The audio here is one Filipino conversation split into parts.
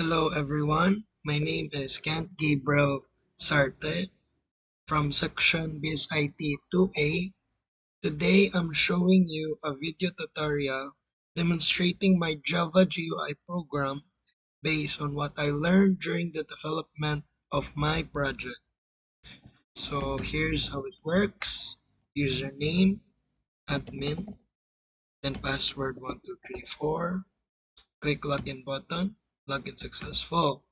Hello everyone, my name is Kent Gabriel Sarte from section BSIT 2A. Today I'm showing you a video tutorial demonstrating my Java GUI program based on what I learned during the development of my project. So here's how it works. Username, admin, then password 1234. Click login button, login successful.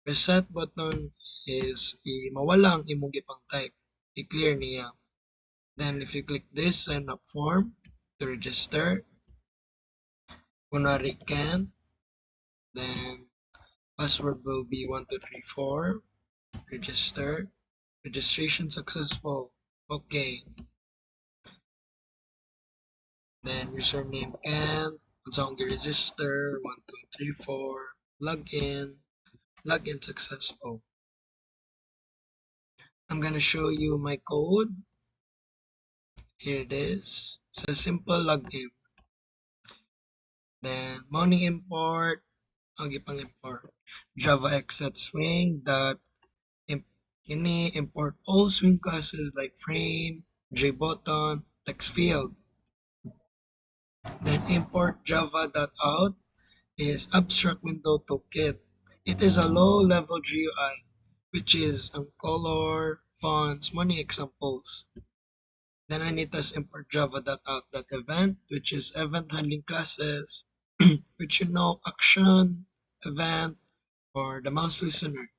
Reset button is mawala ang imong gipang type. I-clear niya. Then if you click this sign up form to register, kunwari can, then password will be 1234. Register. Registration successful. Okay. Then username can, unsang register 1234. Login. Login successful. I'm gonna show you my code. Here it is. It's a simple login. Then money import, ang gipang import. Java exit swing dot ini import all swing classes like frame, JButton, text field. Then import java.out is abstract window toolkit. It is a low-level GUI, which is color, fonts, money examples. Then I need to import java.out.event, which is event handling classes, which action, event, or the mouse listener.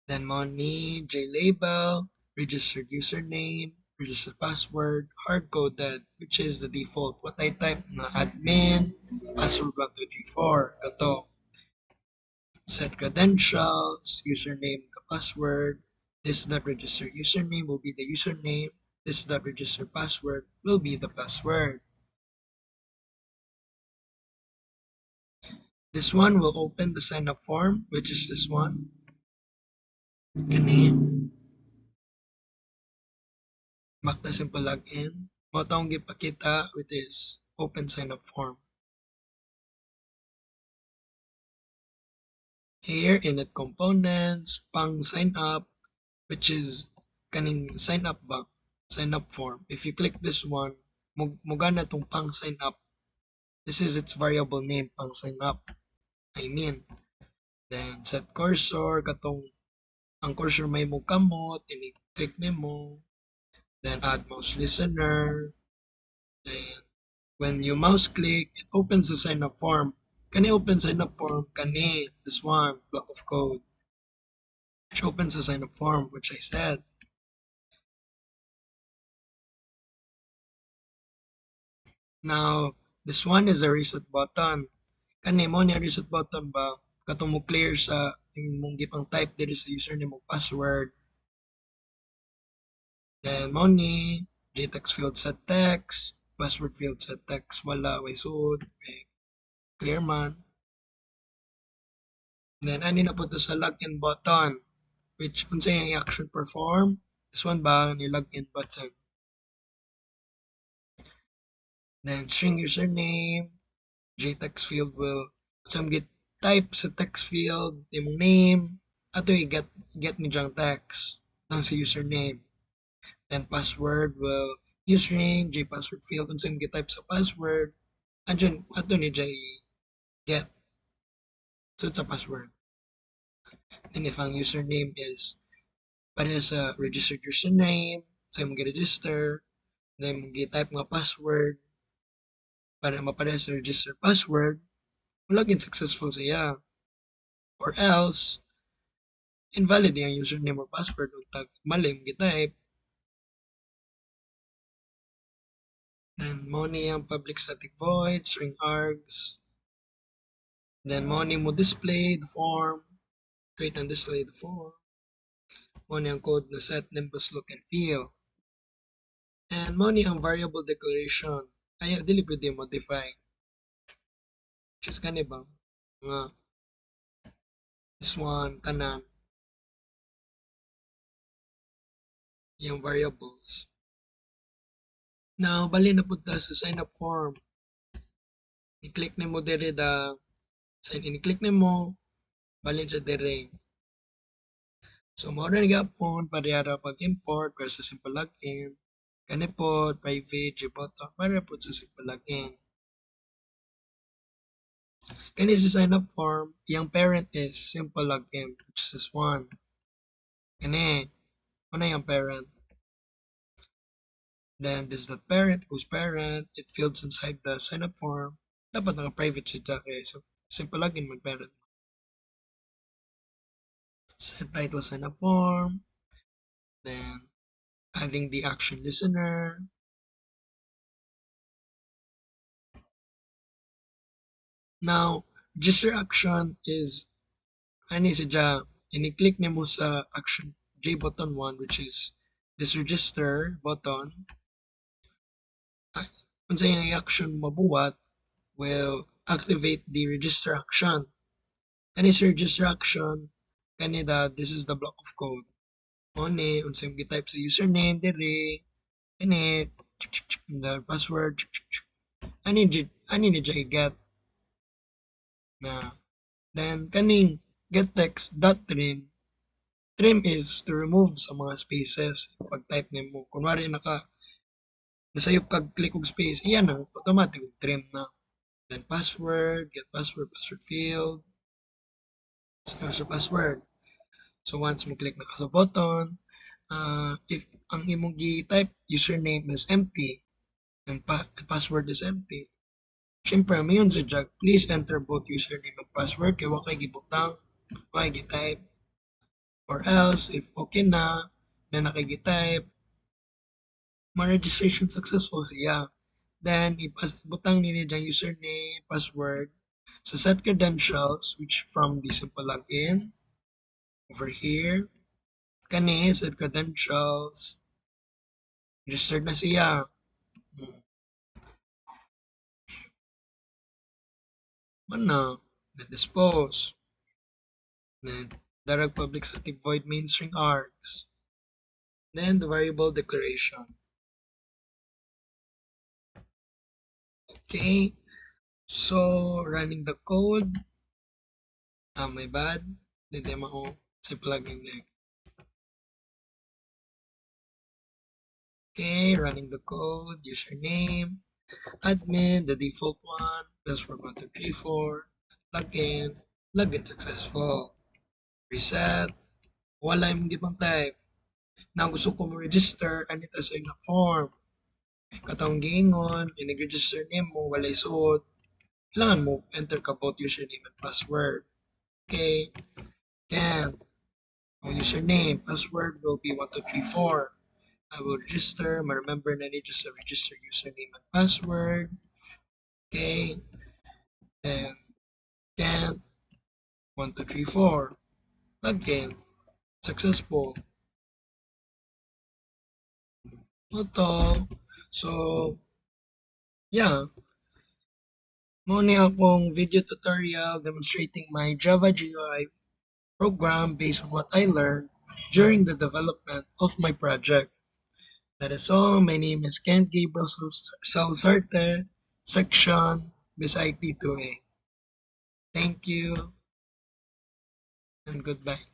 Then money, JLabel, registered username, registered password, hard-coded, which is the default. What I type na admin, password 1234, ito. Set credentials, username, the password. This dot register username will be the username. This dot register password will be the password. This one will open the sign up form, which is this one. Kani. Back na simple login. Mo taong gipakita, which is open sign up form. Here, init components, pang sign up, which is kaning sign up ba? Sign up form. If you click this one, mugana tong pang sign up. This is its variable name, pang sign up. I mean, then set cursor, katong ang cursor may mo kamot, click nimo, then add mouse listener, then when you mouse click, it opens the sign up form. Kani open sign up form, kani, this one, block of code, which opens the sign up form, which I said. Now, this one is a reset button. Kani mo ni reset button ba? Katong mo clear sa imong gipang type diri sa username o password. Then mo ni JText field set text, password field set text wala way sud, okay. Clear man. Then ani na punta sa login button, which unsay ang action perform. This one ba ni login button. Then string username, JText field will some get type sa text field, imong name, ato i-get ni jang text ng sa username. Then password will username, JPassword field kung saan get type sa password. Andyan, ato ni jay get. So it's a password. And if ang username is para sa registered username, sa imong register, then imong type nga password para mapare sa register password, login successful siya. Or else, invalid yung username or password kung tag mali yung gitype. Then money ang public static void, string args. Then money mo display the form, create and display the form. Money ang code na set nimbus look and feel. And money ang variable declaration. Ay, dili pwede modify. Just kani ba? Nga, this one, kanan, yung variables. Now, bali na punta sa sign up form. I-click ni mo diri da So, ini-click nimo, balik sa dire. So, mao na gapon parehara pag-import versus simple login. Kani pod private button para pod sa simple login. Kani sa sign up form, yung parent is simple login, which is this one. Kani, ano yung parent? Then this is the parent, whose parent, it fields inside the sign up form. Dapat naka-private siya kaya so simple login mag-parent. Set title sign up form, then adding the action listener. Now, register action is ani siya ini-click nimo sa action J button 1, which is this register button. Unsa yung action mabuhat will activate the register action. And is register action kanida this is the block of code. Oni unsa yung gi-type sa username diri ini the password ani ni i-get na then kaning get text dot trim is to remove sa mga spaces pag type nimo kunwari nasayop kag click og space iyan na automatic trim na then password get password field sa password so once mo click na ka sa button if ang imong gi-type username is empty and password is empty syempre mayon sa jag please enter both username and password kay wa kay gibutang wa gi-type or else if okay na nakagi-type ma-registration successful siya. Then, butang nini dyan username, password. So, set credentials, which from the simple login, over here. Kani, set credentials. Registered na siya. Mana, then dispose. Then, direct public static void main string args. Then, the variable declaration. Okay, so running the code. My bad. Hindi mo simple login na. Okay, running the code, username, admin, the default one, password 1234, login successful, reset, wala yung gipang type. Na gusto ko mo register, anita sa yung form. Katong giingon, inag-register name mo, wala isuot. Kailangan mo enter ka both username and password. Okay, can. Username, password will be 1234. I will register, remember na need just register username and password. Okay, and can't 1234 login successful. Ito, so yeah, muna akong video tutorial demonstrating my Java GUI program based on what I learned during the development of my project. That is all. My name is Kent Gabriel Salsarte, section BIS IT 2A. Thank you and goodbye.